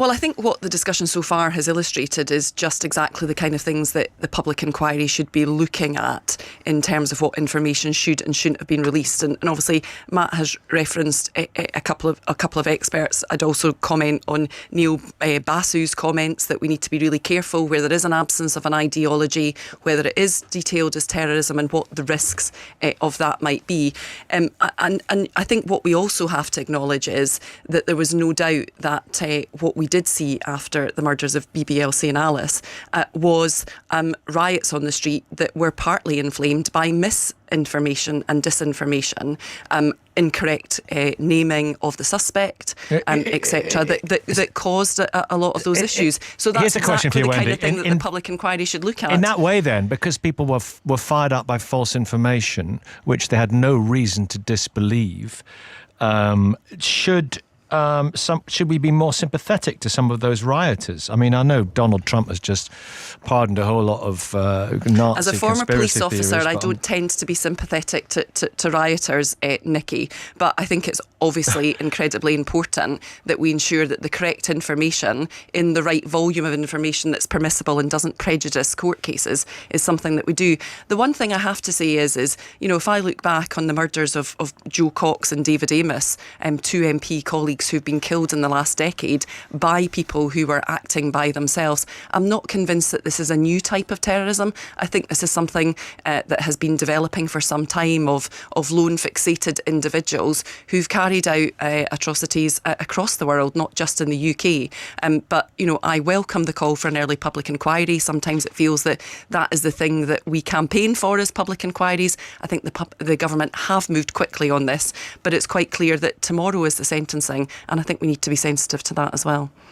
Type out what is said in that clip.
Well, I think what the discussion so far has illustrated is just exactly the kind of things that the public inquiry should be looking at in terms of what information should and shouldn't have been released. And obviously, Matt has referenced a couple of experts. I'd also comment on Neil Basu's comments that we need to be really careful where there is an absence of an ideology, whether it is detailed as terrorism and what the risks of that might be. And I think what we also have to acknowledge is that there was no doubt that what we did see after the murders of BBLC and Alice was riots on the street that were partly inflamed by misinformation and disinformation, incorrect naming of the suspect, etc., that caused a lot of those issues. So that's exactly the kind of thing that the public inquiry should look at. In that way, then, because people were fired up by false information, which they had no reason to disbelieve, should we be more sympathetic to some of those rioters? I mean, I know Donald Trump has just pardoned a whole lot of Nazi As a former police conspiracy officer, theories, I don't tend to be sympathetic to rioters, Nikki, but I think it's obviously incredibly important that we ensure that the correct information in the right volume of information that's permissible and doesn't prejudice court cases is something that we do. The one thing I have to say is if I look back on the murders of Joe Cox and David Amos, two MP colleagues who've been killed in the last decade by people who were acting by themselves, I'm not convinced that this is a new type of terrorism. I think this is something that has been developing for some time of lone fixated individuals who've carried out atrocities across the world, not just in the UK. But I welcome the call for an early public inquiry. Sometimes it feels that is the thing that we campaign for as public inquiries. I think the government have moved quickly on this, but it's quite clear that tomorrow is the sentencing, and I think we need to be sensitive to that as well.